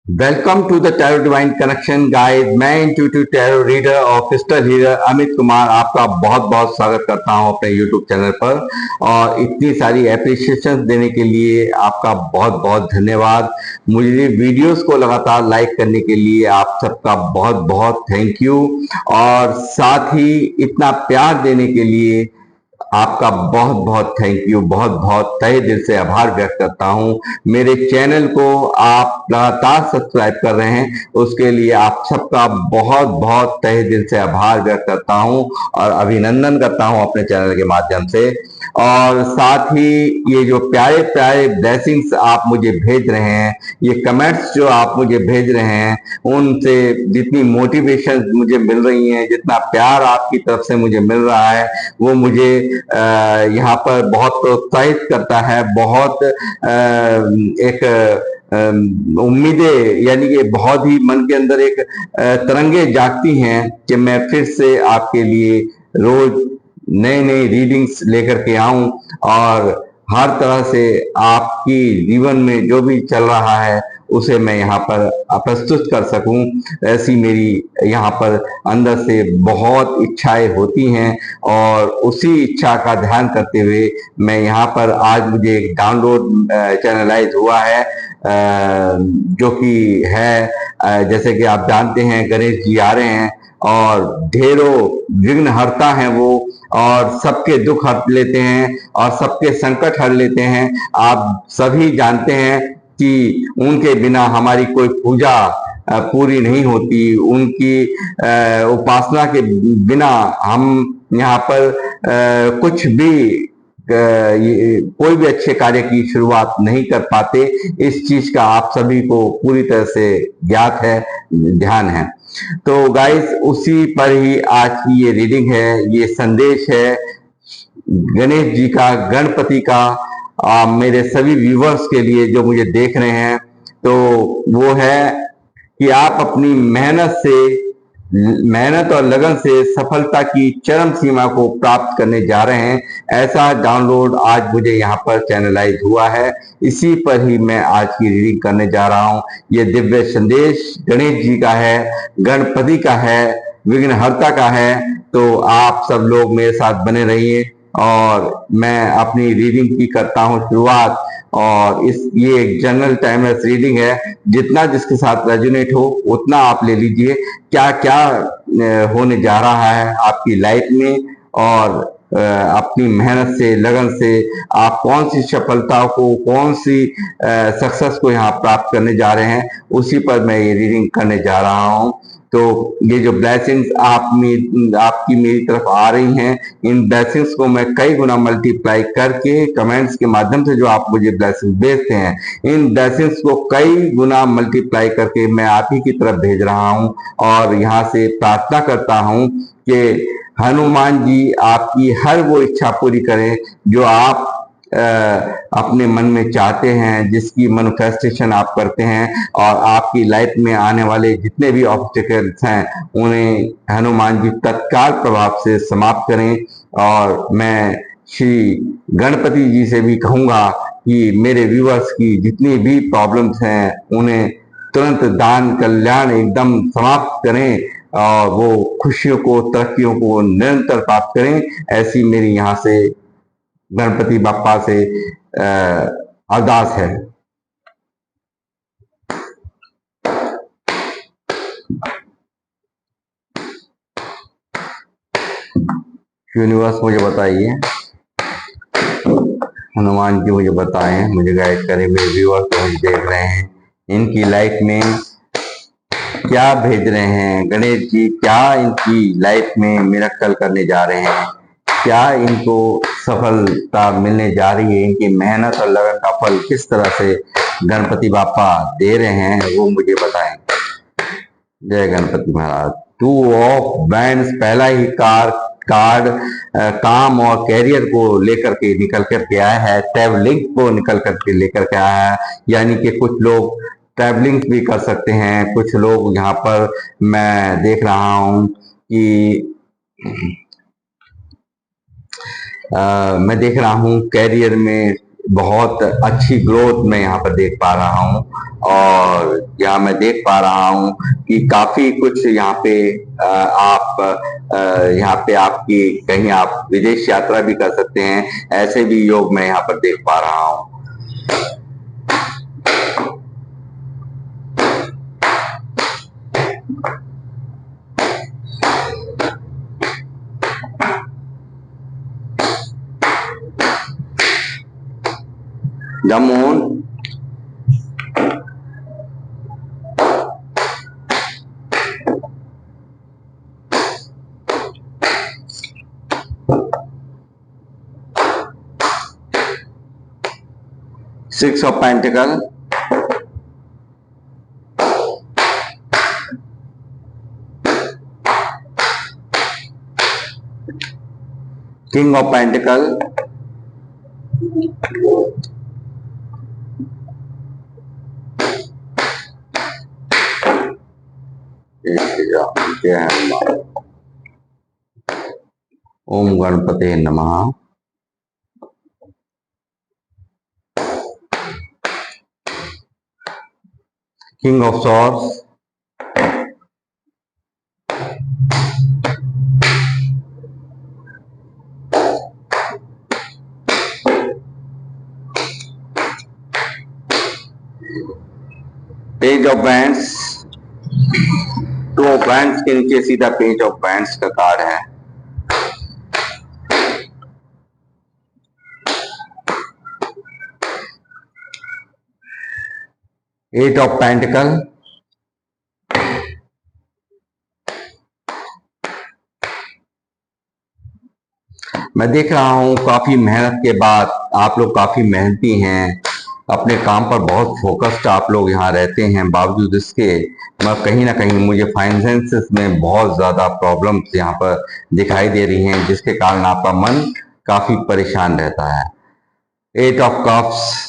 Welcome to the tarot divine connection guys. मैं intuitive tarot reader और crystal healer Amit Kumar आपका बहुत बहुत स्वागत करता हूं अपने यूट्यूब चैनल पर। और इतनी सारी एप्रिसिएशन देने के लिए आपका बहुत बहुत धन्यवाद। मुझे वीडियोस को लगातार लाइक करने के लिए आप सबका बहुत बहुत थैंक यू। और साथ ही इतना प्यार देने के लिए आपका बहुत बहुत थैंक यू, बहुत बहुत तहे दिल से आभार व्यक्त करता हूं। मेरे चैनल को आप लगातार सब्सक्राइब कर रहे हैं, उसके लिए आप सबका बहुत बहुत तहे दिल से आभार व्यक्त करता हूं और अभिनंदन करता हूं अपने चैनल के माध्यम से। और साथ ही ये जो प्यारे प्यारे ब्लेसिंग्स आप मुझे भेज रहे हैं, ये कमेंट्स जो आप मुझे भेज रहे हैं, उनसे जितनी मोटिवेशन मुझे मिल रही है, जितना प्यार आपकी तरफ से मुझे मिल रहा है, वो मुझे यहाँ पर बहुत प्रोत्साहित करता है। बहुत एक उम्मीदें, यानी कि बहुत ही मन के अंदर एक तरंगे जागती हैं कि मैं फिर से आपके लिए रोज नई नई रीडिंग्स लेकर के आऊं और हर तरह से आपकी जीवन में जो भी चल रहा है उसे मैं यहाँ पर प्रस्तुत कर सकूं, ऐसी मेरी यहाँ पर अंदर से बहुत इच्छाएं होती हैं। और उसी इच्छा का ध्यान करते हुए मैं यहाँ पर आज मुझे एक डाउनलोड चैनलाइज हुआ है, जो कि है जैसे कि आप जानते हैं गणेश जी आ रहे हैं और ढेरों विघ्न हरता हैं वो, और सबके दुख हर लेते हैं और सबके संकट हर लेते हैं। आप सभी जानते हैं कि उनके बिना हमारी कोई पूजा पूरी नहीं होती, उनकी उपासना के बिना हम यहाँ पर कुछ भी कोई भी अच्छे कार्य की शुरुआत नहीं कर पाते। इस चीज का आप सभी को पूरी तरह से ज्ञात है, ध्यान है। तो गाइस, उसी पर ही आज की ये रीडिंग है, ये संदेश है गणेश जी का, गणपति का, मेरे सभी व्यूवर्स के लिए जो मुझे देख रहे हैं। तो वो है कि आप अपनी मेहनत और लगन से सफलता की चरम सीमा को प्राप्त करने जा रहे हैं। ऐसा डाउनलोड आज मुझे यहाँ पर चैनलाइज हुआ है, इसी पर ही मैं आज की रीडिंग करने जा रहा हूँ। ये दिव्य संदेश गणेश जी का है, गणपति का है, विघ्नहर्ता का है। तो आप सब लोग मेरे साथ बने रहिए और मैं अपनी रीडिंग की करता हूँ शुरुआत। और ये एक जनरल टाइमलेस रीडिंग है, जितना जिसके साथ रेजोनेट हो उतना आप ले लीजिए। क्या क्या होने जा रहा है आपकी लाइफ में, और अपनी मेहनत से, लगन से आप कौन सी सफलता को, कौन सी सक्सेस को यहाँ प्राप्त करने जा रहे हैं, उसी पर मैं ये रीडिंग करने जा रहा हूँ। तो ये जो ब्लेसिंग्स आपकी मेरी तरफ आ रही हैं, इन ब्लेसिंग्स को मैं कई गुना मल्टीप्लाई करके कमेंट्स के माध्यम से जो आप मुझे ब्लेसिंग्स भेजते हैं, इन ब्लेसिंग्स को कई गुना मल्टीप्लाई करके मैं आप ही की तरफ भेज रहा हूं। और यहाँ से प्रार्थना करता हूं कि हनुमान जी आपकी हर वो इच्छा पूरी करें जो आप अपने मन में चाहते हैं, जिसकी मैनिफेस्टेशन आप करते हैं। और आपकी लाइफ में आने वाले जितने भी ऑब्स्टिकल्स हैं, उन्हें हनुमान जी तत्काल प्रभाव से समाप्त करें। और मैं श्री गणपति जी से भी कहूंगा कि मेरे व्यूअर्स की जितनी भी प्रॉब्लम्स हैं, उन्हें तुरंत दान कल्याण एकदम समाप्त करें और वो खुशियों को, तरक्कियों को निरंतर प्राप्त करें। ऐसी मेरी यहाँ से गणपति बाप्पा से अरदास है। यूनिवर्स मुझे बताइए, हनुमान जी मुझे बताएं, मुझे गाइड करें। मेरे व्यूअर्स तो मुझे देख रहे हैं, इनकी लाइफ में क्या भेज रहे हैं गणेश जी, क्या इनकी लाइफ में मिरेकल करने जा रहे हैं, क्या इनको सफलता मिलने जा रही है, इनकी मेहनत और लगन का फल किस तरह से गणपति बापा दे रहे हैं, वो मुझे बताएं। जय गणपति महाराज। 2 ऑफ बैंड्स, पहला ही कार्ड काम और कैरियर को लेकर के निकल करके आया है, ट्रैवलिंग को निकल करके लेकर के आया है। यानी कि कुछ लोग ट्रैवलिंग भी कर सकते हैं, कुछ लोग यहाँ पर मैं देख रहा हूँ कि मैं देख रहा हूँ कैरियर में बहुत अच्छी ग्रोथ मैं यहाँ पर देख पा रहा हूँ। और यहाँ मैं देख पा रहा हूँ कि काफी कुछ यहाँ पे आप यहाँ पे आपकी कहीं आप विदेश यात्रा भी कर सकते हैं, ऐसे भी योग मैं यहाँ पर देख पा रहा हूँ। The moon, Six of Pentacles, King of Pentacles, ओम गणपते नमः। King of swords, page of bands, two of bands के नीचे सीधा पेज ऑफ बैंड्स का कार्ड है। एट ऑफ पेंटिकल, मैं देख रहा हूं काफी मेहनत के बाद आप लोग काफी मेहनती हैं, अपने काम पर बहुत फोकस्ड आप लोग यहाँ रहते हैं। बावजूद इसके कहीं ना कहीं मुझे फाइनेंसेस में बहुत ज्यादा प्रॉब्लम्स यहाँ पर दिखाई दे रही हैं, जिसके कारण आपका मन काफी परेशान रहता है। Eight of cups,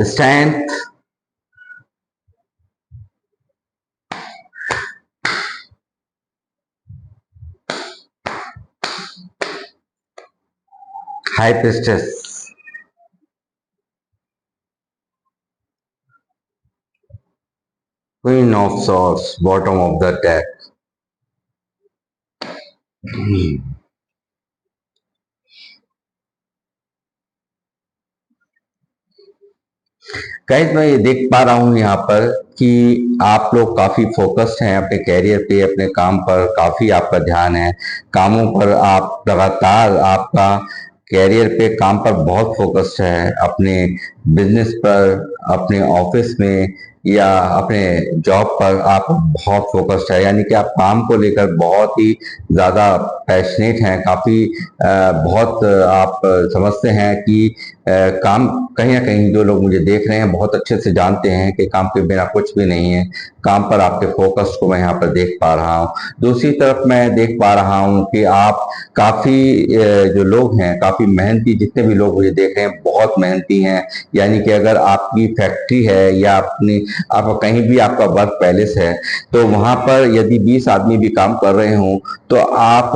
strength, high priestess, queen of swords, bottom of the deck. Guys मैं ये देख पा रहा हूँ यहाँ पर कि आप लोग काफी फोकस्ड हैं अपने कैरियर पे, अपने काम पर काफी आपका ध्यान है, कामों पर आप लगातार आपका कैरियर पे काम पर बहुत फोकस्ड है, अपने बिजनेस पर, अपने ऑफिस में या अपने जॉब पर आप बहुत फोकस्ड है, यानी कि आप काम को लेकर बहुत ही ज्यादा पैशनेट हैं, काफी बहुत आप समझते हैं कि काम कहीं ना कहीं जो लोग मुझे देख रहे हैं बहुत अच्छे से जानते हैं कि काम के बिना कुछ भी नहीं है। काम पर आपके फोकस को मैं यहाँ पर देख पा रहा हूँ। दूसरी तरफ मैं देख पा रहा हूँ कि आप काफी जो लोग हैं काफी मेहनती, जितने भी लोग मुझे देख रहे हैं बहुत मेहनती हैं, यानी कि अगर आपकी फैक्ट्री है या अपनी आप कहीं भी आपका वर्क पैलेस है तो वहां पर यदि 20 आदमी भी काम कर रहे हों तो आप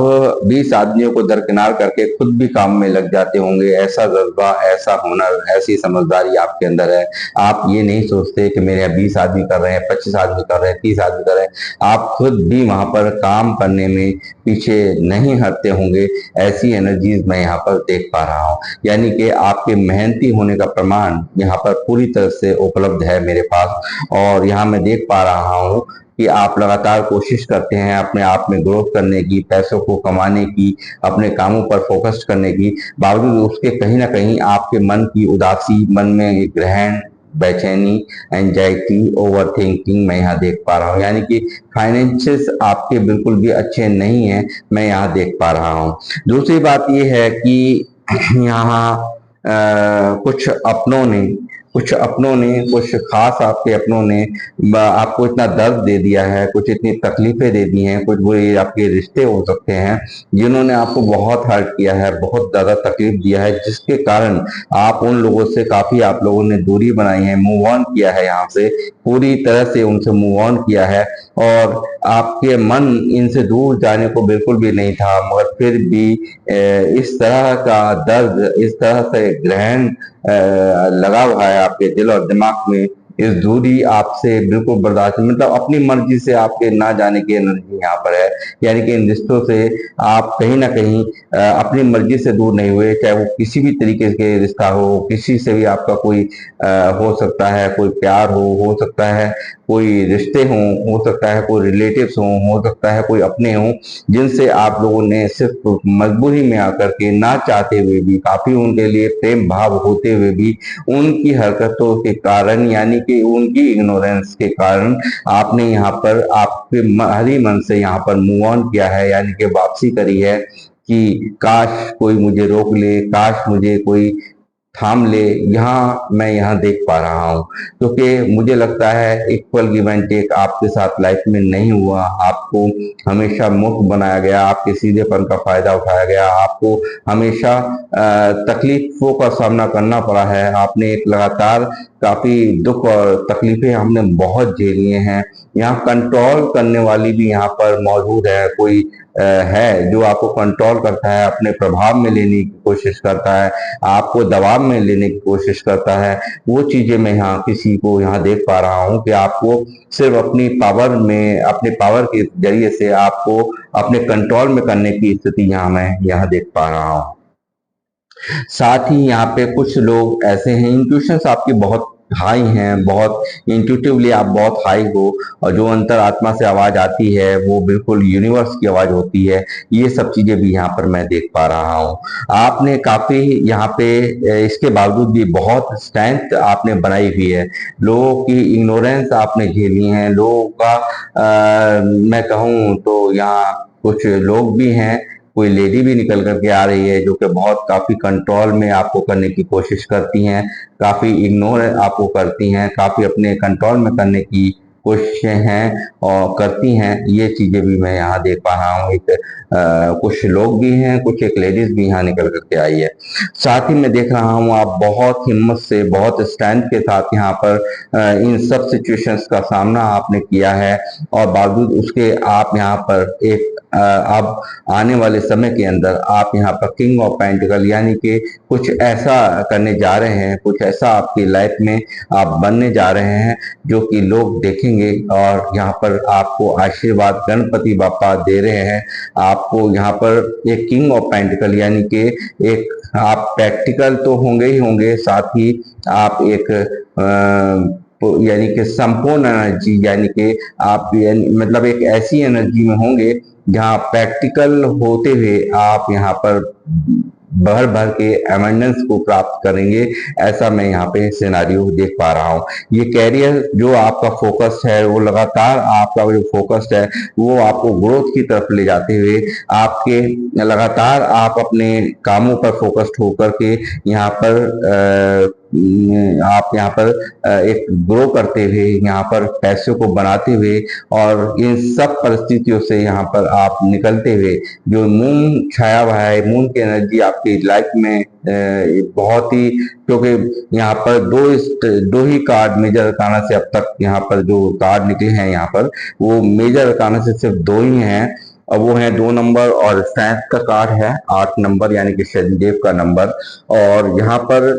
20 आदमियों को दरकिनार करके खुद भी काम में लग जाते होंगे। ऐसा जज्बा, ऐसा हुनर, ऐसी समझदारी आपके अंदर है। आप ये नहीं सोचते कि मेरे यहाँ 20 आदमी कर रहे हैं, 25 आदमी कर रहे हैं, 30 आदमी कर रहे हैं, आप खुद भी वहां पर काम करने में पीछे नहीं हटते होंगे। ऐसी एनर्जीज मैं यहाँ पर देख पा रहा हूँ, यानी कि आपके मेहनती होने का प्रमाण यहाँ पर पूरी तरह से उपलब्ध है मेरे पास। और यहाँ मैं देख पा रहा हूँ कि आप लगातार कोशिश करते हैं अपने आप में ग्रोथ करने की, पैसों को कमाने की, अपने कामों पर फोकस करने की, बावजूद उसके कहीं ना कहीं आपके मन की उदासी, मन में एक ग्रहण, बेचैनी, एंजाइटी, ओवर थिंकिंग मैं यहाँ देख पा रहा हूँ, यानी कि फाइनेंशियस आपके बिल्कुल भी अच्छे नहीं है, मैं यहाँ देख पा रहा हूँ। दूसरी बात यह है कि यहाँ कुछ अपनों ने कुछ खास आपके अपनों ने आपको इतना दर्द दे दिया है, कुछ इतनी तकलीफें दे दी हैं, कुछ बुरे आपके रिश्ते हो सकते हैं जिन्होंने आपको बहुत हर्ट किया है, बहुत ज्यादा तकलीफ दिया है, जिसके कारण आप उन लोगों से काफी आप लोगों ने दूरी बनाई है, मूव ऑन किया है, यहाँ से पूरी तरह से उनसे मूव ऑन किया है। और आपके मन इनसे दूर जाने को बिल्कुल भी नहीं था, मगर फिर भी इस तरह का दर्द, इस तरह से ग्रहण लगा हुआ है आपके दिल और दिमाग में। इस दूरी आपसे बिल्कुल बर्दाश्त, मतलब अपनी मर्जी से आपके ना जाने की एनर्जी यहाँ पर है। यानी कि इन रिश्तों से आप कहीं ना कहीं अपनी मर्जी से दूर नहीं हुए, चाहे वो किसी भी तरीके के रिश्ता हो, किसी से भी आपका कोई हो सकता है, कोई प्यार हो सकता है कोई रिश्ते हों, हो सकता है कोई रिलेटिव्स हों, हो सकता है कोई अपने हों, जिनसे आप लोगों ने सिर्फ मजबूरी में आकर के, ना चाहते हुए भी, काफी उनके लिए प्रेम भाव होते हुए भी, उनकी हरकतों के कारण, यानी कि उनकी इग्नोरेंस के कारण आपने यहाँ पर आपके हरी मन से यहाँ पर मूव ऑन किया है, यानी कि वापसी करी है कि काश कोई मुझे रोक ले, काश मुझे कोई थाम ले। यहाँ मैं यहाँ देख पा रहा हूँ, क्योंकि मुझे लगता है इक्वल गिव एंड टेक आपके साथ लाइफ में नहीं हुआ। आपको हमेशा मुक्त बनाया गया, आपके सीधेपन का फायदा उठाया गया, आपको हमेशा तकलीफों का सामना करना पड़ा है। आपने एक लगातार काफी दुख और तकलीफें हमने बहुत झेली हैं। यहाँ कंट्रोल करने वाली भी यहाँ पर मौजूद है, कोई है जो आपको कंट्रोल करता है, अपने प्रभाव में लेने की कोशिश करता है, आपको दबाव में लेने की कोशिश करता है। वो चीजें मैं यहाँ किसी को यहाँ देख पा रहा हूँ कि आपको सिर्फ अपनी पावर में, अपने पावर के जरिए से आपको अपने कंट्रोल में करने की स्थिति यहाँ मैं यहाँ देख पा रहा हूँ। साथ ही यहाँ पे कुछ लोग ऐसे हैं, इंट्यूशंस आपकी बहुत हाई हैं, बहुत इंट्यूटिवली आप बहुत हाई हो, और जो अंतरात्मा से आवाज आती है वो बिल्कुल यूनिवर्स की आवाज होती है। ये सब चीजें भी यहाँ पर मैं देख पा रहा हूँ। आपने काफी यहाँ पे इसके बावजूद भी बहुत स्ट्रेंथ आपने बनाई हुई है। लोगों की इग्नोरेंस आपने झेली है, लोगों का मैं कहूँ तो यहाँ कुछ लोग भी हैं, कोई लेडी भी निकल करके आ रही है जो कि बहुत काफी कंट्रोल में आपको करने की कोशिश करती हैं, काफी इग्नोर आपको करती हैं, काफी अपने कंट्रोल में करने की कोशिशें हैं और करती हैं। ये चीजें भी मैं यहाँ देख पा रहा हूँ। एक कुछ लोग भी हैं, कुछ एक लेडीज भी यहाँ निकल करके आई है। साथ ही मैं देख रहा हूँ आप बहुत हिम्मत से, बहुत स्ट्रेंथ के साथ यहाँ पर इन सब सिचुएशंस का सामना आपने किया है, और बावजूद उसके आप यहाँ पर एक अब आने वाले समय के अंदर आप यहाँ पर किंग ऑफ पेंटिकल, यानी कि कुछ ऐसा करने जा रहे हैं, कुछ ऐसा आपकी लाइफ में आप बनने जा रहे हैं जो कि लोग देखेंगे, और यहाँ पर आपको आशीर्वाद गणपति बापा दे रहे हैं। आपको यहाँ पर एक किंग ऑफ पेंटिकल, यानी कि एक आप प्रैक्टिकल तो होंगे ही होंगे, साथ ही आप एक यानी कि संपूर्ण एनर्जी, यानी कि आप मतलब एक ऐसी एनर्जी में होंगे जहाँ प्रैक्टिकल होते हुए आप यहाँ पर भर भर के एमेंडेंस को प्राप्त करेंगे। ऐसा मैं यहाँ पे सिनारियो देख पा रहा हूँ। ये कैरियर जो आपका फोकस है, वो लगातार आपका जो फोकस है वो आपको ग्रोथ की तरफ ले जाते हुए, आपके लगातार आप अपने कामों पर फोकस्ड होकर के यहाँ पर आप यहाँ पर एक ग्रो करते हुए, यहाँ पर पैसों को बनाते हुए, और इन सब परिस्थितियों से यहाँ पर आप निकलते हुए, जो मून छाया हुआ है, मून की एनर्जी आपकी लाइफ में बहुत ही, क्योंकि यहाँ पर दो ही कार्ड मेजर अरकाना से अब तक यहाँ पर जो कार्ड निकले हैं यहाँ पर, वो मेजर अरकाना से सिर्फ दो ही हैं, और वो है 2 नंबर, और स्ट्रेंथ का कार्ड है 8 नंबर, यानी कि शनिदेव का नंबर। और यहाँ पर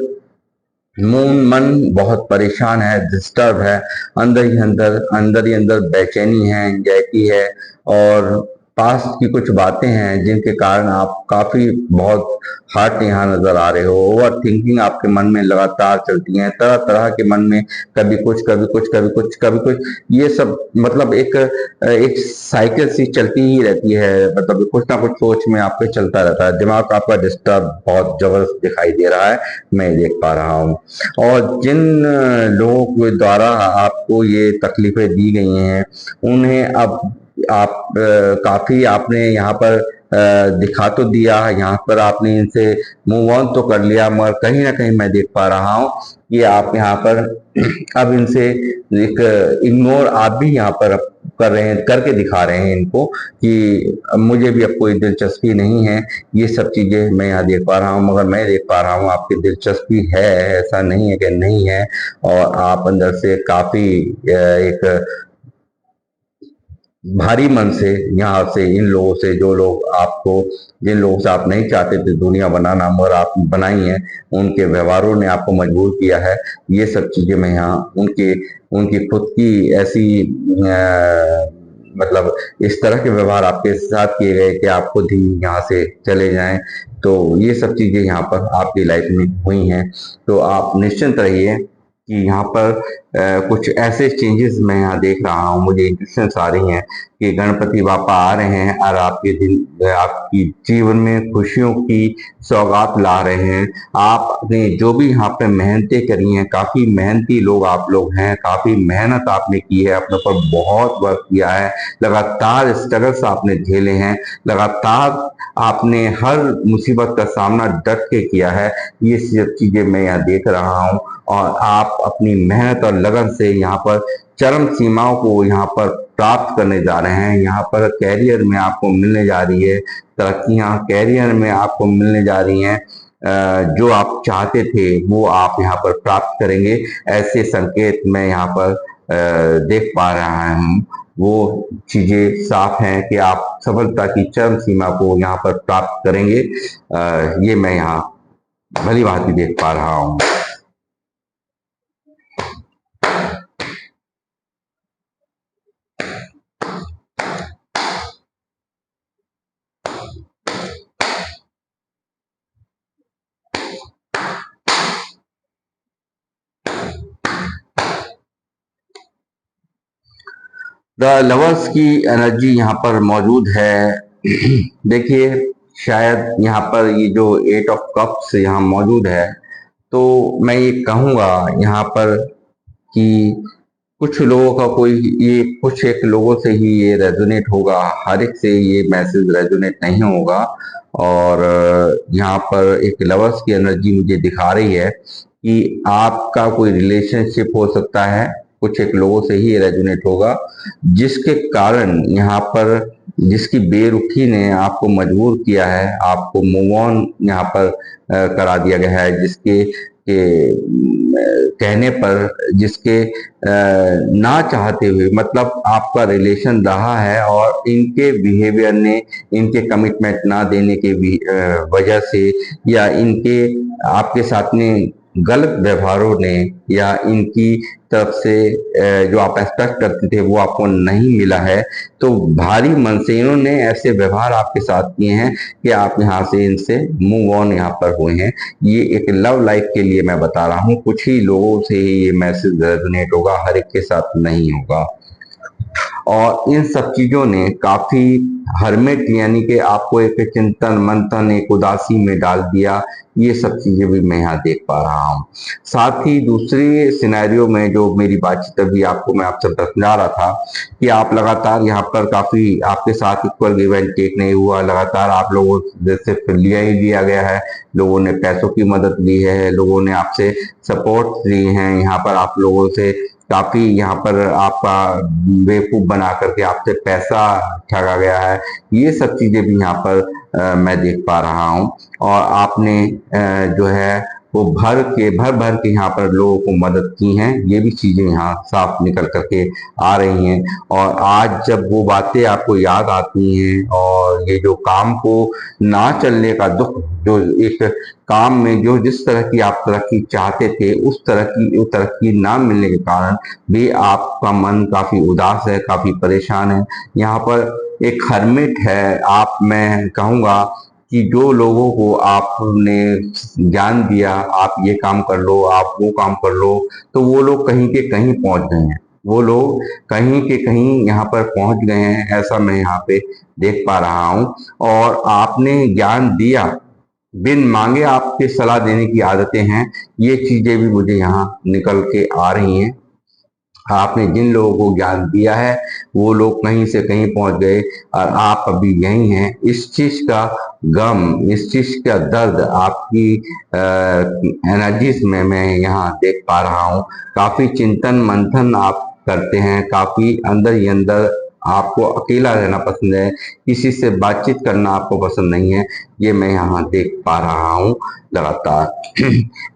मून मन बहुत परेशान है, डिस्टर्ब है, अंदर ही अंदर बेचैनी है, एंजाइटी है, और पास्ट की कुछ बातें हैं जिनके कारण आप काफी बहुत हर्ट यहाँ नजर आ रहे हो। ओवर थिंकिंग आपके मन में लगातार चलती है, तरह तरह के मन में, कभी कुछ कभी कुछ कभी कुछ कभी कुछ, ये सब मतलब एक साइकिल सी चलती ही रहती है। मतलब कुछ ना कुछ सोच में आपके चलता रहता है, दिमाग आपका डिस्टर्ब बहुत जबरदस्त दिखाई दे रहा है, मैं देख पा रहा हूँ। और जिन लोगों के द्वारा आपको ये तकलीफें दी गई हैं, उन्हें अब आप काफी आपने यहाँ पर दिखा तो दिया, यहाँ पर आपने इनसे मूव ऑन तो कर लिया, मगर कहीं ना कहीं मैं देख पा रहा हूँ कि आप यहाँ पर अब इनसे एक इग्नोर आप भी यहाँ पर कर रहे हैं, करके दिखा रहे हैं इनको कि मुझे भी अब कोई दिलचस्पी नहीं है। ये सब चीजें मैं यहाँ देख पा रहा हूँ, मगर मैं देख पा रहा हूँ आपकी दिलचस्पी है, ऐसा नहीं है कि नहीं है, और आप अंदर से काफी एक भारी मन से यहाँ से इन लोगों से, जो लोग आपको, जिन लोगों से आप नहीं चाहते थे दुनिया बनाना मगर आप बनाई हैं, उनके व्यवहारों ने आपको मजबूर किया है। ये सब चीजें मैं यहाँ उनके उनकी खुद की ऐसी मतलब इस तरह के व्यवहार आपके साथ किए गए कि आप खुद ही यहाँ से चले जाएं। तो ये सब चीजें यहाँ पर आपकी लाइफ में हुई हैं। तो आप निश्चिंत रहिए कि यहाँ पर कुछ ऐसे चेंजेस मैं यहाँ देख रहा हूँ, मुझे इंट्यूशंस आ रही हैं कि गणपति बापा आ रहे हैं और आपके दिन, आपकी जीवन में खुशियों की सौगात ला रहे हैं। आपने जो भी यहाँ पे मेहनतें करी हैं, काफी मेहनती लोग आप लोग हैं, काफी मेहनत आपने की है, अपने ऊपर बहुत वर्क किया है, लगातार स्ट्रगल्स आपने झेले हैं, लगातार आपने हर मुसीबत का सामना डट के किया है। ये सब चीजें मैं यहाँ देख रहा हूँ और आप अपनी मेहनत और लगन से यहाँ पर चरम सीमाओं को यहाँ पर प्राप्त करने जा रहे हैं। यहाँ पर कैरियर में आपको मिलने जा रही है तरक्कियां, कैरियर में आपको मिलने जा रही हैं, जो आप चाहते थे वो आप यहाँ पर प्राप्त करेंगे। ऐसे संकेत मैं यहाँ पर देख पा रहा हूँ। वो चीजें साफ हैं कि आप सफलता की चरम सीमा को यहाँ पर प्राप्त करेंगे। ये मैं यहाँ भली भांति देख पा रहा हूँ। द लवर्स की एनर्जी यहाँ पर मौजूद है। देखिए, शायद यहाँ पर ये जो एट ऑफ कप्स यहाँ मौजूद है, तो मैं ये कहूँगा यहाँ पर कि कुछ लोगों का कोई, ये कुछ एक लोगों से ही ये रेजोनेट होगा, हर एक से ये मैसेज रेजोनेट नहीं होगा। और यहाँ पर एक लवर्स की एनर्जी मुझे दिखा रही है कि आपका कोई रिलेशनशिप हो सकता है, कुछ एक लोगों से ही रेजोनेट होगा, जिसके कारण यहाँ पर, जिसकी बेरुखी ने आपको मजबूर किया है, आपको मूव ऑन यहाँ पर करा दिया गया है, जिसके कहने पर, जिसके ना चाहते हुए, मतलब आपका रिलेशन रहा है और इनके बिहेवियर ने, इनके कमिटमेंट ना देने के वजह से, या इनके आपके साथ में गलत व्यवहारों ने, या इनकी तरफ से जो आप एक्सपेक्ट करते थे वो आपको नहीं मिला है, तो भारी मन से इन्होंने ऐसे व्यवहार आपके साथ किए हैं कि आप यहाँ से, इनसे मूव ऑन यहाँ पर हुए हैं। ये एक लव लाइफ के लिए मैं बता रहा हूँ, कुछ ही लोगों से ही ये मैसेज रेजोनेट होगा, हर एक के साथ नहीं होगा। और इन सब चीजों ने काफी हरमेट, यानी कि आपको एक चिंतन मंथन, एक उदासी में डाल दिया। ये सब चीजें भी मैं यहाँ देख पा रहा हूँ। साथ ही दूसरी सिनेरियो में जो मेरी बातचीत अभी आपको, मैं आपसे समझा रहा था कि आप लगातार यहाँ पर काफी, आपके साथ इक्वल गिव एंड टेक नहीं हुआ, लगातार आप लोगों से लिया ही लिया गया है, लोगों ने पैसों की मदद ली है, लोगों ने आपसे सपोर्ट ली है, यहाँ पर आप लोगों से काफी, यहाँ पर आपका बेवकूफ बना करके आपसे पैसा ठगा गया है। ये सब चीजें भी यहाँ पर मैं देख पा रहा हूँ। और आपने जो है वो भर भर के यहाँ पर लोगों को मदद की हैं। ये भी चीजें यहाँ साफ निकल करके आ रही हैं। और आज जब वो बातें आपको याद आती हैं, और ये जो काम को ना चलने का दुख, जो एक काम में जो जिस तरह की आप तरक्की चाहते थे, उस तरह की वो तरक्की ना मिलने के कारण भी आपका मन काफी उदास है, काफी परेशान है। यहाँ पर एक हरमिट है। आप, मैं कहूँगा कि जो लोगों को आपने ज्ञान दिया, आप ये काम कर लो, आप वो काम कर लो, तो वो लोग कहीं के कहीं पहुंच गए हैं, वो लोग कहीं के कहीं यहाँ पर पहुंच गए हैं, ऐसा मैं यहाँ पे देख पा रहा हूँ। और आपने ज्ञान दिया, बिन मांगे आपके सलाह देने की आदतें हैं, ये चीजें भी मुझे यहाँ निकल के आ रही हैं। आपने जिन लोगों को ज्ञान दिया है वो लोग कहीं से कहीं पहुंच गए और आप अभी यही हैं। इस चीज का गम, इस चीज का दर्द आपकी एनर्जीज में मैं यहाँ देख पा रहा हूँ। काफी चिंतन मंथन आप करते हैं, काफी अंदर ही अंदर आपको अकेला रहना पसंद है, किसी से बातचीत करना आपको पसंद नहीं है। ये मैं यहाँ देख पा रहा हूँ लगातार।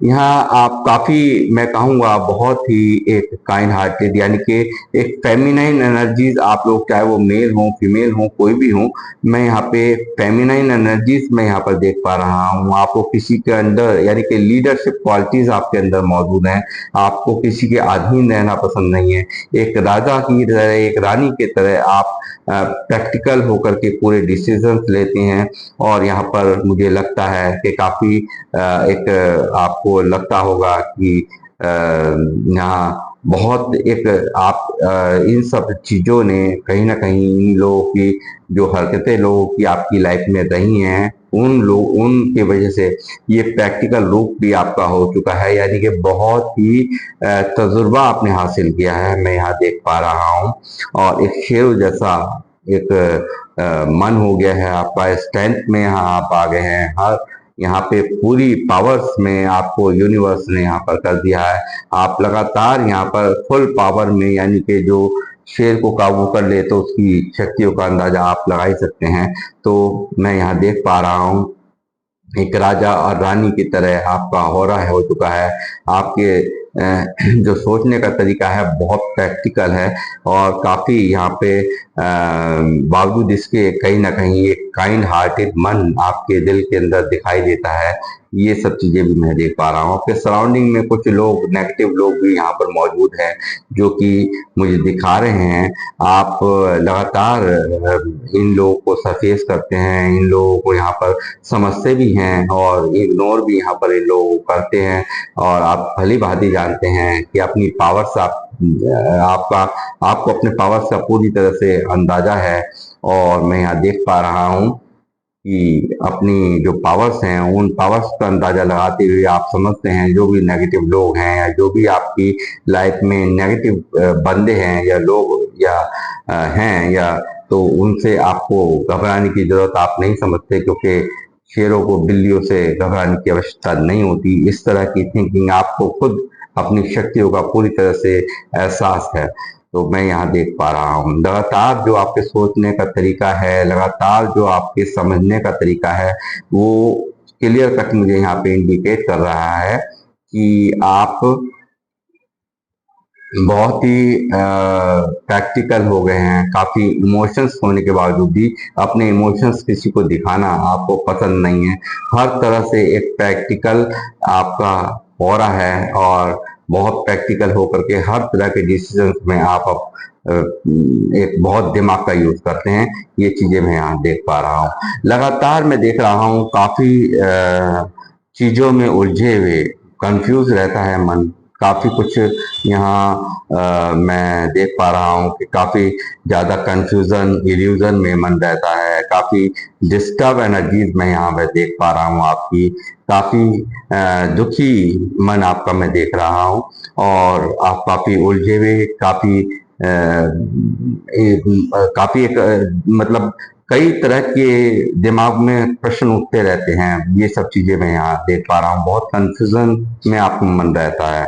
यहाँ आप काफी, मैं कहूँगा बहुत ही एक काइंड हार्टेड, यानी कि एक फेमिनाइन एनर्जीज आप लोग, चाहे वो मेल हो फीमेल हो कोई भी हो, मैं यहाँ पे फेमिनाइन एनर्जीज मैं यहाँ पर देख पा रहा हूँ। आपको किसी के अंदर, यानी कि लीडरशिप क्वालिटीज आपके अंदर मौजूद हैं। आपको किसी के अधीन रहना पसंद नहीं है। एक राजा की तरह, एक रानी की तरह आप प्रैक्टिकल होकर के पूरे डिसीजंस लेते हैं। और यहाँ पर मुझे लगता है कि काफी एक आपको लगता होगा कि यहाँ बहुत एक आप इन सब चीजों ने कहीं ना कहीं इन लोगों की जो हरकतें लोगों की आपकी लाइफ में रही हैं, उनके वजह से ये प्रैक्टिकल रूप भी आपका हो चुका है। यानी कि बहुत ही तजुर्बा आपने हासिल किया है, मैं यहाँ देख पा रहा हूँ। और एक शेर जैसा एक मन हो गया है आपका, स्ट्रेंथ में यहाँ आप आ गए हैं। हर यहाँ पे पूरी पावर्स में आपको यूनिवर्स ने यहाँ पर कर दिया है। आप लगातार यहाँ पर फुल पावर में, यानी कि जो शेर को काबू कर ले तो उसकी शक्तियों का अंदाजा आप लगा ही सकते हैं। तो मैं यहाँ देख पा रहा हूँ एक राजा और रानी की तरह आपका हो चुका है। आपके जो सोचने का तरीका है बहुत प्रैक्टिकल है, और काफी यहाँ पे बावजूद इसके कहीं ना कहीं एक काइंड हार्टेड मन आपके दिल के अंदर दिखाई देता है। ये सब चीजें भी मैं देख पा रहा हूँ। आपके सराउंडिंग में कुछ लोग, नेगेटिव लोग भी यहाँ पर मौजूद हैं, जो कि मुझे दिखा रहे हैं। आप लगातार इन लोगों को सरफेस करते हैं, इन लोगों को यहाँ पर समझते भी हैं और इग्नोर भी यहाँ पर इन लोगों को करते हैं। और आप भली भांति जानते हैं कि अपनी पावर से आपको अपने पावर का पूरी तरह से अंदाजा है। और मैं यहाँ देख पा रहा हूँ कि अपनी जो पावर्स हैं उन पावर्स का अंदाजा लगाते हुए आप समझते हैं जो भी नेगेटिव लोग हैं, या जो भी आपकी लाइफ में नेगेटिव बंदे हैं या लोग या हैं, या तो उनसे आपको घबराने की जरूरत आप नहीं समझते, क्योंकि शेरों को बिल्लियों से घबराने की आवश्यकता नहीं होती। इस तरह की थिंकिंग आपको खुद अपनी शक्तियों का पूरी तरह से एहसास है। तो मैं यहाँ देख पा रहा हूँ लगातार जो आपके सोचने का तरीका है, लगातार जो आपके समझने का तरीका है, वो क्लियर कट मुझे यहाँ पे इंडिकेट कर रहा है कि आप बहुत ही प्रैक्टिकल हो गए हैं। काफी इमोशंस होने के बावजूद भी अपने इमोशंस किसी को दिखाना आपको पसंद नहीं है। हर तरह से एक प्रैक्टिकल आपका ऑरा है, और बहुत प्रैक्टिकल होकर के हर तरह के डिसीजंस में आप एक बहुत दिमाग का यूज करते हैं। ये चीजें मैं यहाँ देख पा रहा हूँ। लगातार मैं देख रहा हूँ काफी चीजों में उलझे हुए, कंफ्यूज रहता है मन। काफी कुछ यहाँ मैं देख पा रहा हूँ कि काफी ज्यादा कंफ्यूजन, इल्यूजन में मन रहता है। काफी डिस्टर्ब एनर्जीज में यहाँ मैं देख पा रहा हूँ आपकी। काफी दुखी मन आपका मैं देख रहा हूँ, और आप काफी उलझे हुए, काफी एक मतलब कई तरह के दिमाग में प्रश्न उठते रहते हैं। ये सब चीजें मैं यहाँ देख पा रहा हूँ। बहुत कंफ्यूजन में आपका मन रहता है।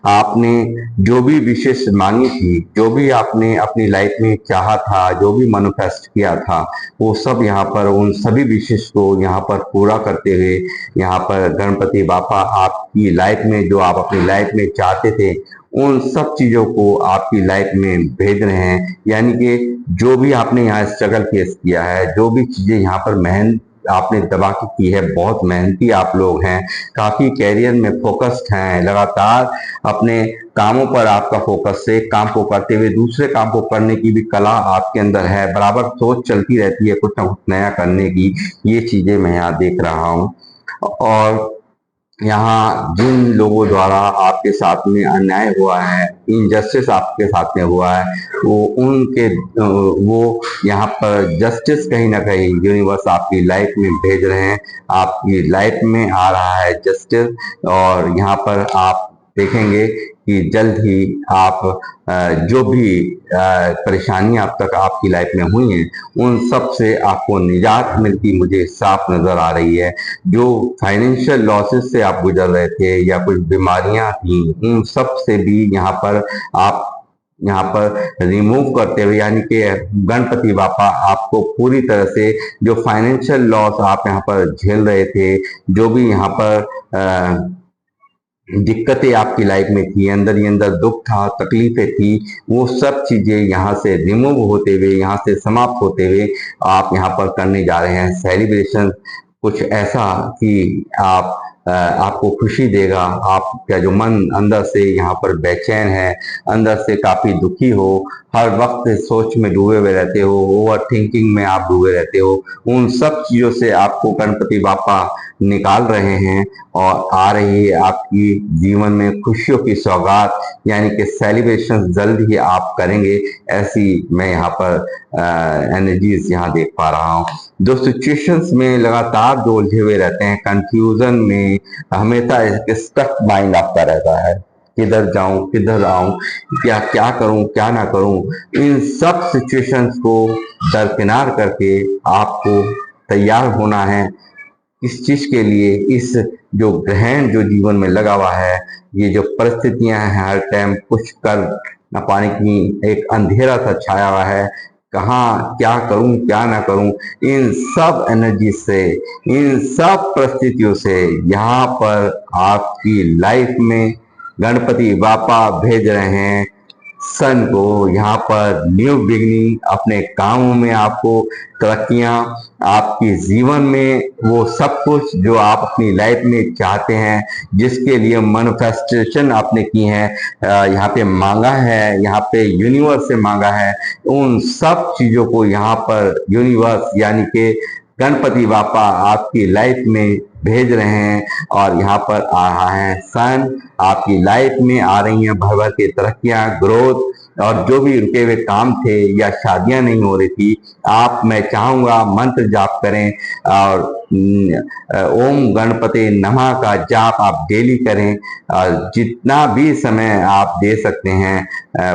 आपने जो भी विशेष मांगी थी, जो भी आपने अपनी लाइफ में चाहा था, जो भी मैनिफेस्ट किया था, वो सब यहाँ पर, उन सभी विशेष को यहाँ पर पूरा करते हुए यहाँ पर गणपति बापा आपकी लाइफ में जो आप अपनी लाइफ में चाहते थे, उन सब चीजों को आपकी लाइफ में भेज रहे हैं। यानी कि जो भी आपने यहाँ स्ट्रगल फेस किया है, जो भी चीजें यहाँ पर मेहनत आपने दबा के की है, बहुत मेहनती आप लोग हैं, काफी कैरियर में फोकस्ड हैं, लगातार अपने कामों पर आपका फोकस है। एक काम को करते हुए दूसरे काम को करने की भी कला आपके अंदर है, बराबर सोच चलती रहती है कुछ ना कुछ नया करने की। ये चीजें मैं यहाँ देख रहा हूँ। और यहाँ जिन लोगों द्वारा आपके साथ में अन्याय हुआ है, इनजस्टिस आपके साथ में हुआ है, वो यहाँ पर जस्टिस कहीं ना कहीं यूनिवर्स आपकी लाइफ में भेज रहे हैं। आपकी लाइफ में आ रहा है जस्टिस, और यहाँ पर आप देखेंगे कि जल्द ही आप जो भी परेशानी अब तक आपकी लाइफ में हुई हैं, उन सब से आपको निजात मिलती मुझे साफ नजर आ रही है। जो फाइनेंशियल लॉसेस से आप गुजर रहे थे, या कुछ बीमारियां थी, उन सब से भी यहाँ पर आप यहाँ पर रिमूव करते हुए, यानी कि गणपति बापा आपको पूरी तरह से जो फाइनेंशियल लॉस आप यहाँ पर झेल रहे थे, जो भी यहाँ पर दिक्कतें आपकी लाइफ में थी, अंदर ही अंदर दुख था, तकलीफें थी, वो सब चीजें यहाँ से रिमूव होते हुए, यहाँ से समाप्त होते हुए आप यहाँ पर करने जा रहे हैं सेलिब्रेशन, कुछ ऐसा कि आपको खुशी देगा। आपका जो मन अंदर से यहाँ पर बेचैन है, अंदर से काफी दुखी हो, हर वक्त सोच में डूबे हुए रहते हो, ओवर थिंकिंग में आप डूबे रहते हो, उन सब चीजों से आपको गणपति बापा निकाल रहे हैं और आ रही है आपकी जीवन में खुशियों की सौगात, यानी कि सेलिब्रेशन जल्द ही आप करेंगे, ऐसी मैं यहाँ पर एनर्जीज यहाँ देख पा रहा हूँ। जो सिचुएशंस में लगातार जो उलझे हुए रहते हैं, कंफ्यूजन में हमेशा स्टक माइंड आपका रहता है, किधर जाऊं किधर आऊं, क्या करूं क्या ना करूं, इन सब सिचुएशंस को दरकिनार करके आपको तैयार होना है इस चीज के लिए। इस जो ग्रहण जो जीवन में लगा हुआ है, ये जो परिस्थितियां हैं, हर टाइम कुछ कर न पाने की एक अंधेरा सा छाया हुआ है, कहाँ क्या करूं क्या ना करूं, इन सब एनर्जी से, इन सब परिस्थितियों से यहाँ पर आपकी लाइफ में गणपति बापा भेज रहे हैं सन को, यहाँ पर न्यू बिगनिंग, अपने कामों में आपको तरक्कियां, आपकी जीवन में वो सब कुछ जो आप अपनी लाइफ में चाहते हैं, जिसके लिए मैनिफेस्टेशन आपने की है, यहाँ पे मांगा है, यहाँ पे यूनिवर्स से मांगा है, उन सब चीजों को यहाँ पर यूनिवर्स यानी कि गणपति बापा आपकी लाइफ में भेज रहे हैं और यहाँ पर आ रहा है सन, आपकी लाइफ में आ रही हैं भर भर के तरक्कियां, ग्रोथ, और जो भी रुके हुए काम थे या शादियां नहीं हो रही थी, आप, मैं चाहूंगा मंत्र जाप करें और ओम गणपति नमः का जाप आप डेली करें, और जितना भी समय आप दे सकते हैं,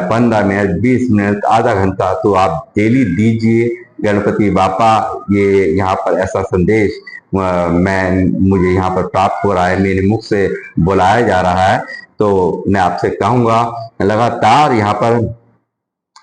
15 मिनट, 20 मिनट, आधा घंटा, तो आप डेली दीजिए। गणपति बापा, ये यहाँ पर ऐसा संदेश मुझे यहाँ पर प्राप्त हो रहा है, मेरे मुख से बुलाया जा रहा है, तो मैं आपसे कहूंगा लगातार यहाँ पर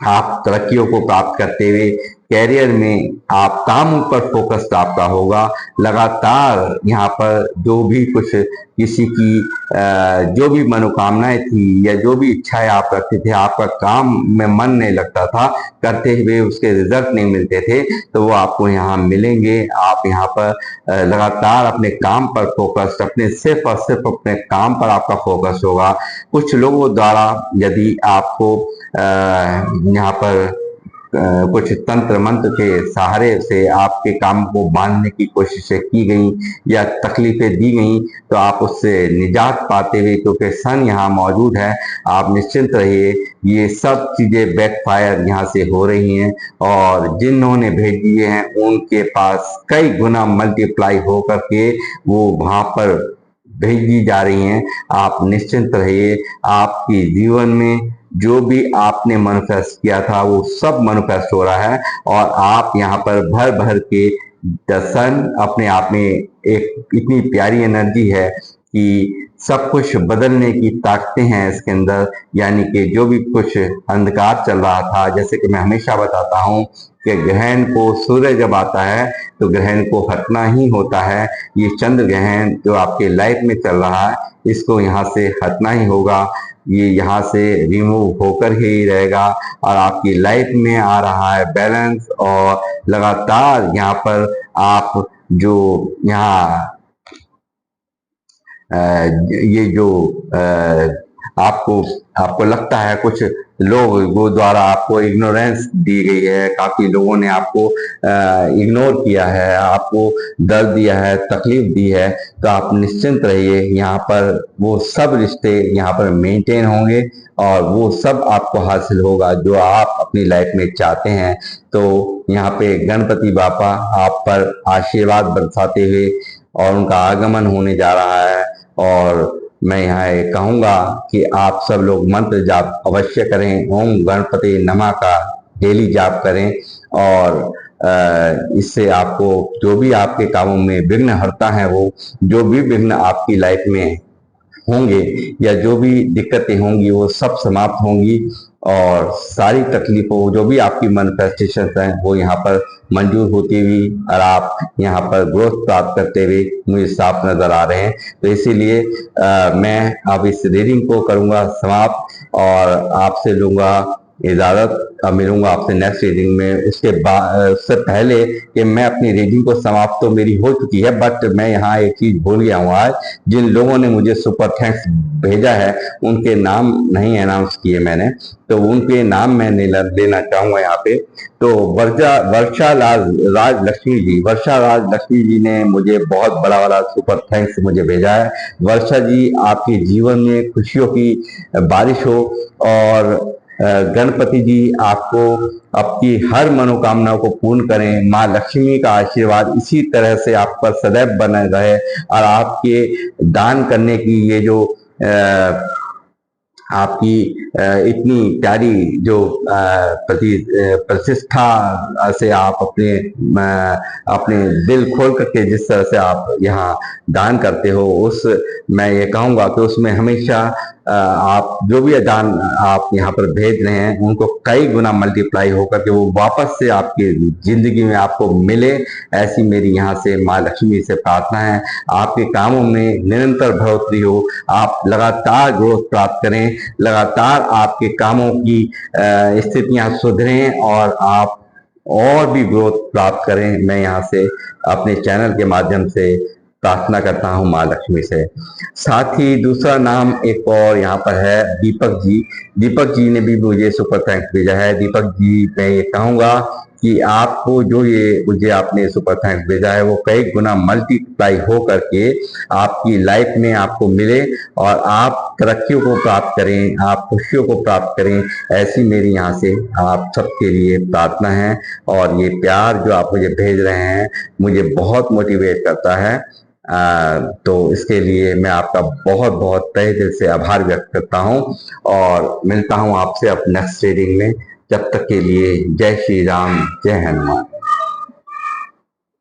आप तरक्कियों को प्राप्त करते हुए कैरियर में आप काम पर फोकस आपका होगा। लगातार यहाँ पर जो भी कुछ किसी की जो भी मनोकामनाएं थी या जो भी इच्छाएं आप रखते थे, आपका काम में मन नहीं लगता था, करते हुए उसके रिजल्ट नहीं मिलते थे, तो वो आपको यहाँ मिलेंगे। आप यहाँ पर लगातार अपने काम पर फोकस, अपने सिर्फ और सिर्फ अपने काम पर आपका फोकस होगा। कुछ लोगों द्वारा यदि आपको यहाँ पर कुछ तंत्र मंत्र के सहारे से आपके काम को बांधने की कोशिशें की गई या तकलीफें दी गई, तो आप उससे निजात पाते हुए, क्योंकि सन यहाँ मौजूद है, आप निश्चिंत रहिए, ये सब चीजें बैकफायर यहाँ से हो रही हैं और जिन्होंने भेज दिए हैं उनके पास कई गुना मल्टीप्लाई होकर के वो वहां पर भेज दी जा रही हैं। आप निश्चिंत रहिए, आपकी जीवन में जो भी आपने मैनिफेस्ट किया था वो सब मैनिफेस्ट हो रहा है और आप यहाँ पर भर भर के सन अपने आप में एक इतनी प्यारी एनर्जी है कि सब कुछ बदलने की ताकतें हैं इसके अंदर। यानी कि जो भी कुछ अंधकार चल रहा था, जैसे कि मैं हमेशा बताता हूँ कि ग्रहण को, सूर्य जब आता है तो ग्रहण को हटना ही होता है। ये चंद्र ग्रहण जो आपके लाइफ में चल रहा है, इसको यहाँ से हटना ही होगा, ये यहाँ से रिमूव होकर ही रहेगा और आपकी लाइफ में आ रहा है बैलेंस। और लगातार यहाँ पर आप जो यहाँ ये जो आपको आपको लगता है कुछ लोगों द्वारा आपको इग्नोरेंस दी गई है, काफी लोगों ने आपको इग्नोर किया है, आपको दर्द दिया है, तकलीफ दी है, तो आप निश्चिंत रहिए, यहाँ पर वो सब रिश्ते यहाँ पर मेंटेन होंगे और वो सब आपको हासिल होगा जो आप अपनी लाइफ में चाहते हैं। तो यहाँ पे गणपति बापा आप पर आशीर्वाद बरसाते हुए और उनका आगमन होने जा रहा है। और मैं यहाँ कहूंगा कि आप सब लोग मंत्र जाप अवश्य करें, ओम गणपति नमः का डेली जाप करें और इससे आपको जो भी आपके कामों में विघ्न हरता है, वो जो भी विघ्न आपकी लाइफ में होंगे या जो भी दिक्कतें होंगी वो सब समाप्त होंगी। और सारी तकलीफों जो भी आपकी मैनिफेस्टेशन हैं वो यहाँ पर मंजूर होती हुई और आप यहाँ पर ग्रोथ प्राप्त करते हुए मुझे साफ नजर आ रहे हैं। तो इसीलिए मैं अब इस रीडिंग को करूंगा समाप्त और आपसे लूंगा इजाजत। अब मिलूंगा आपसे नेक्स्ट रीडिंग में। उससे पहले कि मैं अपनी रीडिंग को समाप्त, तो मेरी हो चुकी है, बट मैं यहाँ एक चीज भूल गया हूँ आज। जिन लोगों ने मुझे सुपर थैंक्स भेजा है उनके नाम नहीं अनाउंस किए मैंने, तो उनके नाम मैं लेना चाहूंगा यहाँ पे। तो वर्षा राज लक्ष्मी जी, वर्षा राज लक्ष्मी जी ने मुझे बहुत बड़ा बड़ा सुपर थैंक्स मुझे भेजा है। वर्षा जी, आपके जीवन में खुशियों की बारिश हो और गणपति जी आपको आपकी हर मनोकामनाओं को पूर्ण करें। माँ लक्ष्मी का आशीर्वाद इसी तरह से आप पर सदैव बना रहे और आपके दान करने की ये जो आपकी इतनी प्यारी जो प्रतिष्ठा से आप अपने दिल खोल करके जिस तरह से आप यहाँ दान करते हो, उस मैं ये कहूँगा कि उसमें हमेशा आप जो भी दान आप यहाँ पर भेज रहे हैं उनको कई गुना मल्टीप्लाई होकर के वो वापस से आपकी जिंदगी में आपको मिले, ऐसी मेरी यहाँ से माँ लक्ष्मी से प्रार्थना है। आपके कामों में निरंतर बढ़ोतरी हो, आप लगातार ग्रोथ प्राप्त करें, लगातार आपके कामों की स्थितियां सुधरें और आप और भी ग्रोथ प्राप्त करें। मैं यहाँ से अपने चैनल के माध्यम से प्रार्थना करता हूँ माँ लक्ष्मी से। साथ ही दूसरा नाम एक और यहाँ पर है दीपक जी। दीपक जी ने भी मुझे सुपर थैंक्स भेजा है। दीपक जी, मैं ये कहूँगा कि आपको जो ये मुझे आपने सुपर थैंक्स भेजा है वो कई गुना मल्टीप्लाई हो करके आपकी लाइफ में आपको मिले और आप तरक्कियों को प्राप्त करें, आप खुशियों को प्राप्त करें, ऐसी मेरी यहाँ से आप सबके लिए प्रार्थना है। और ये प्यार जो आप मुझे भेज रहे हैं मुझे बहुत मोटिवेट करता है। तो इसके लिए मैं आपका बहुत बहुत तहे दिल से आभार व्यक्त करता हूँ और मिलता हूँ आपसे अब नेक्स्ट रीडिंग में। जब तक के लिए जय श्री राम, जय हनुमान।